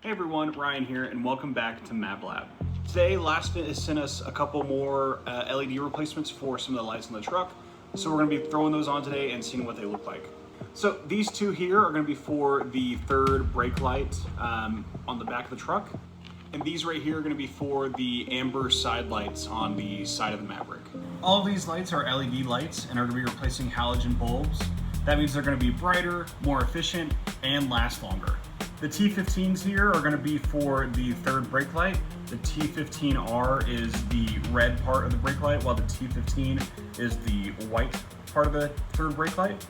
Hey everyone, Ryan here, and welcome back to MabLab. Today, Lasfit has sent us a couple more LED replacements for some of the lights in the truck. So we're going to be throwing those on today and seeing what they look like. So these two here are going to be for the third brake light on the back of the truck. And these right here are going to be for the amber side lights on the side of the Maverick. All of these lights are LED lights and are going to be replacing halogen bulbs. That means they're going to be brighter, more efficient, and last longer. The T15s here are going to be for the third brake light. The T15R is the red part of the brake light, while the T15 is the white part of the third brake light.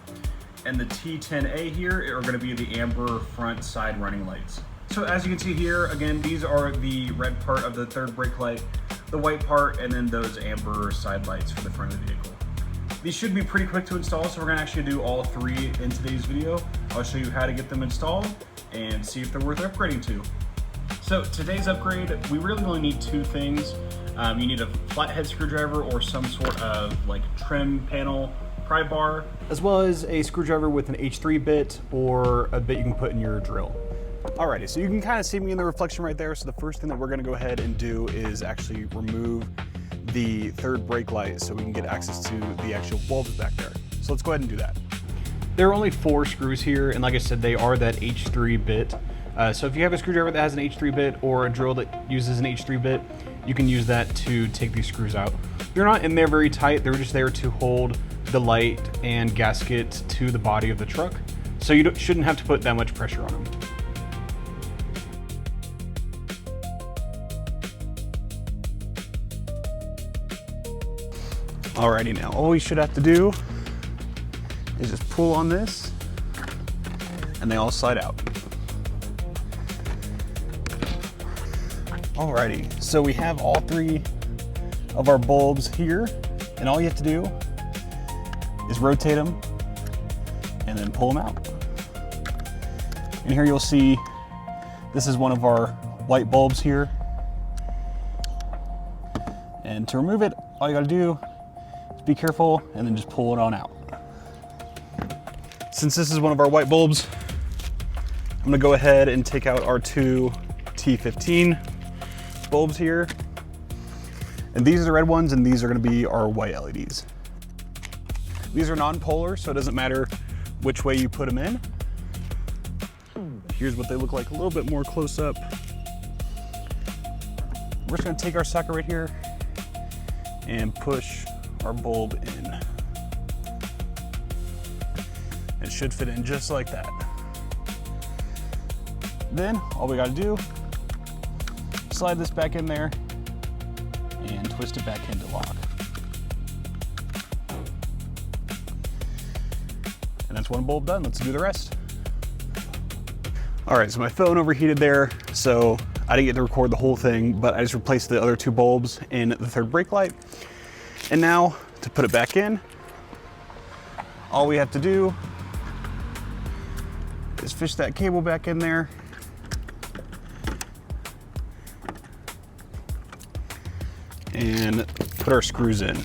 And the T10A here are going to be the amber front side running lights. So as you can see here, again, these are the red part of the third brake light, the white part, and then those amber side lights for the front of the vehicle. These should be pretty quick to install, so we're going to actually do all three in today's video. I'll show you how to get them installed and see if they're worth upgrading to. So today's upgrade, we really only need two things. You need a flathead screwdriver or some sort of like trim panel pry bar, as well as a screwdriver with an H3 bit or a bit you can put in your drill. Alrighty, so you can kind of see me in the reflection right there. So the first thing that we're gonna go ahead and do is actually remove the third brake light so we can get access to the actual bulbs back there. So let's go ahead and do that. There are only 4 screws here, and like I said, they are that H3 bit. So if you have a screwdriver that has an H3 bit or a drill that uses an H3 bit, you can use that to take these screws out. They're not in there very tight, they're just there to hold the light and gasket to the body of the truck. So you shouldn't have to put that much pressure on them. Alrighty, now all we should have to do is just pull on this and they all slide out. Alrighty, so we have all 3 of our bulbs here, and all you have to do is rotate them and then pull them out. And here you'll see this is one of our white bulbs here. And to remove it, all you gotta do is be careful and then just pull it on out. Since this is one of our white bulbs, I'm gonna go ahead and take out our 2 T15 bulbs here. And these are the red ones, and these are gonna be our white LEDs. These are non-polar, so it doesn't matter which way you put them in. Here's what they look like a little bit more close up. We're just gonna take our socket right here and push our bulb in. It should fit in just like that. Then all we gotta do, slide this back in there and twist it back into lock. And that's one bulb done. Let's do the rest. All right, so my phone overheated there, so I didn't get to record the whole thing, but I just replaced the other 2 bulbs in the third brake light. And now to put it back in, all we have to do is fish that cable back in there. And put our screws in.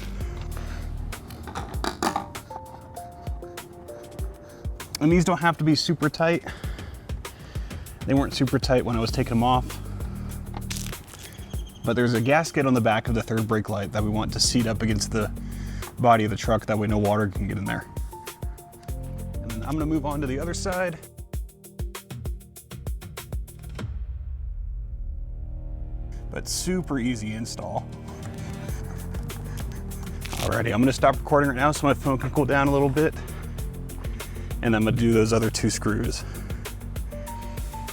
And these don't have to be super tight. They weren't super tight when I was taking them off. But there's a gasket on the back of the third brake light that we want to seat up against the body of the truck. That way no water can get in there. And then I'm gonna move on to the other side. But super easy install. Alrighty, I'm gonna stop recording right now so my phone can cool down a little bit. And I'm gonna do those other 2 screws.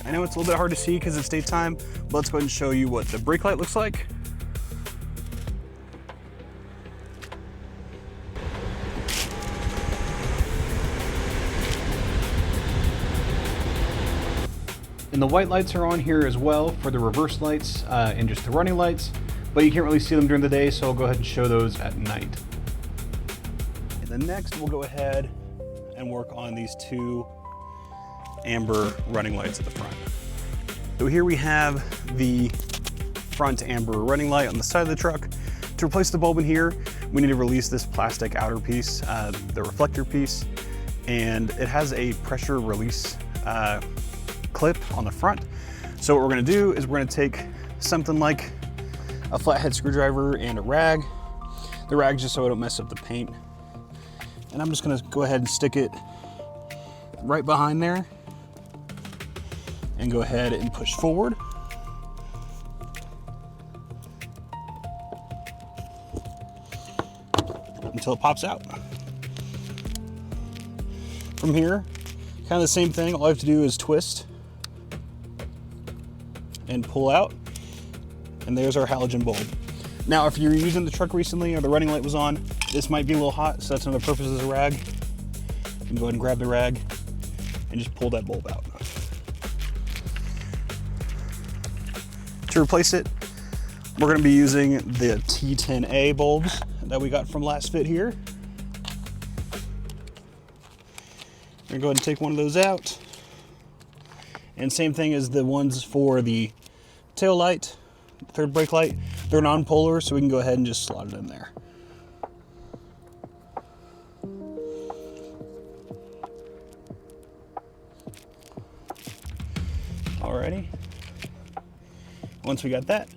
I know it's a little bit hard to see because it's daytime, but let's go ahead and show you what the brake light looks like. And the white lights are on here as well for the reverse lights and just the running lights, but you can't really see them during the day, so I'll go ahead and show those at night. And then next we'll go ahead and work on these 2 amber running lights at the front. So here we have the front amber running light on the side of the truck. To replace the bulb in here, we need to release this plastic outer piece, the reflector piece, and it has a pressure release clip on the front. So what we're gonna do is we're gonna take something like a flathead screwdriver and a rag. The rag just so I don't mess up the paint. And I'm just gonna go ahead and stick it right behind there and go ahead and push forward. Until it pops out. From here, kind of the same thing. All I have to do is twist and pull out, and there's our halogen bulb. Now, if you're using the truck recently or the running light was on, this might be a little hot, so that's another purpose as a rag. You can go ahead and grab the rag and just pull that bulb out. To replace it, we're gonna be using the T10A bulbs that we got from Lasfit here. We're gonna go ahead and take one of those out. And same thing as the ones for the tail light, third brake light. They're non-polar, so we can go ahead and just slot it in there. Alrighty. Once we got that,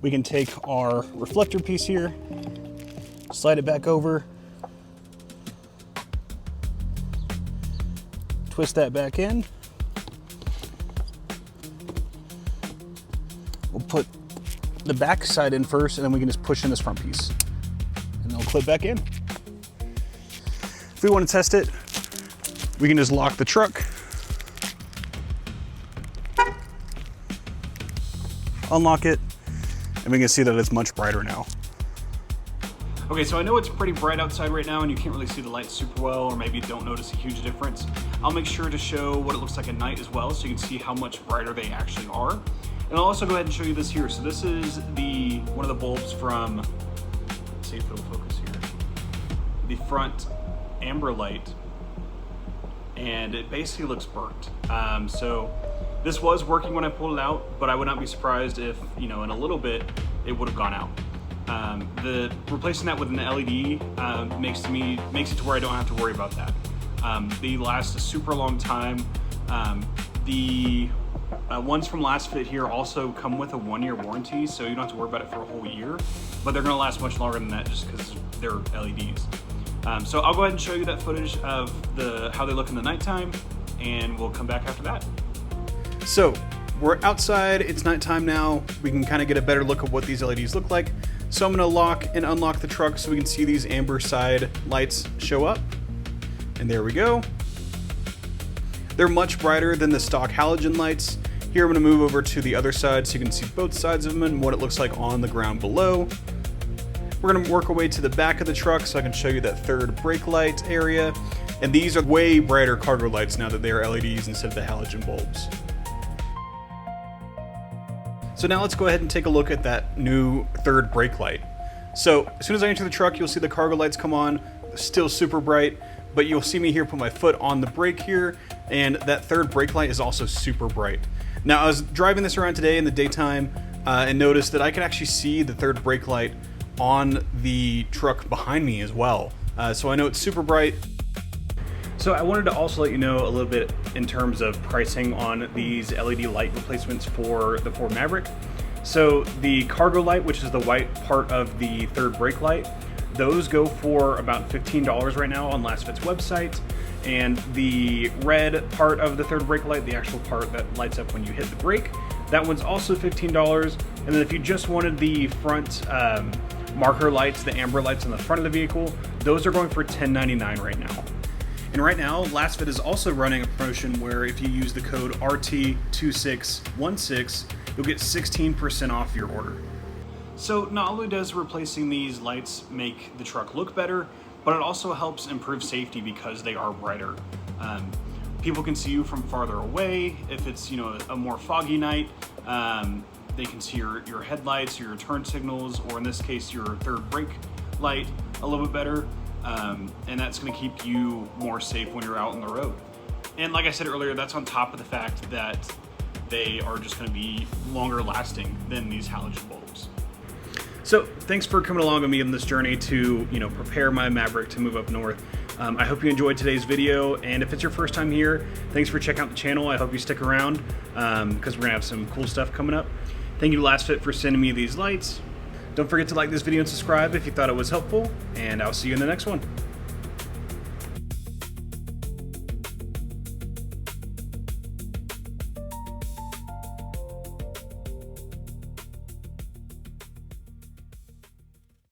we can take our reflector piece here, slide it back over, twist that back in. We'll put the back side in first, and then we can just push in this front piece, and they'll clip back in. If we want to test it, we can just lock the truck, unlock it, and we can see that it's much brighter now. Okay, so I know it's pretty bright outside right now and you can't really see the lights super well, or maybe you don't notice a huge difference. I'll make sure to show what it looks like at night as well, so you can see how much brighter they actually are. And I'll also go ahead and show you this here. So this is one of the bulbs from, let's see if it'll focus here, the front amber light, and it basically looks burnt. So this was working when I pulled it out, but I would not be surprised if, you know, in a little bit, it would have gone out. Replacing that with an LED makes it to where I don't have to worry about that. They last a super long time. The ones from Lasfit here also come with a 1-year warranty, so you don't have to worry about it for a whole year, but they're gonna last much longer than that just because they're LEDs. So I'll go ahead and show you that footage of how they look in the nighttime, and we'll come back after that. So we're outside, it's nighttime now. We can kind of get a better look at what these LEDs look like. So I'm gonna lock and unlock the truck so we can see these amber side lights show up. And there we go. They're much brighter than the stock halogen lights. Here I'm gonna move over to the other side so you can see both sides of them and what it looks like on the ground below. We're gonna work our way to the back of the truck so I can show you that third brake light area. And these are way brighter cargo lights now that they are LEDs instead of the halogen bulbs. So now let's go ahead and take a look at that new third brake light. So as soon as I enter the truck, you'll see the cargo lights come on, still super bright, but you'll see me here put my foot on the brake here, and that third brake light is also super bright. Now I was driving this around today in the daytime and noticed that I could actually see the third brake light on the truck behind me as well. So I know it's super bright. So I wanted to also let you know a little bit in terms of pricing on these LED light replacements for the Ford Maverick. So the cargo light, which is the white part of the third brake light, those go for about $15 right now on Lasfit's website. And the red part of the third brake light, the actual part that lights up when you hit the brake, that one's also $15. And then if you just wanted the front marker lights, the amber lights on the front of the vehicle, those are going for $10.99 right now. And right now, Lasfit is also running a promotion where if you use the code RT2616, you'll get 16% off your order. So not only does replacing these lights make the truck look better, but it also helps improve safety because they are brighter. People can see you from farther away. If it's, you know, a more foggy night, they can see your headlights, your turn signals, or in this case, your third brake light a little bit better. And that's going to keep you more safe when you're out on the road. And like I said earlier, that's on top of the fact that they are just going to be longer lasting than these halogen bulbs. So thanks for coming along with me on this journey to, you know, prepare my Maverick to move up north. I hope you enjoyed today's video, and if it's your first time here, thanks for checking out the channel. I hope you stick around because we're gonna have some cool stuff coming up. Thank you to Lasfit for sending me these lights. Don't forget to like this video and subscribe if you thought it was helpful, and I'll see you in the next one.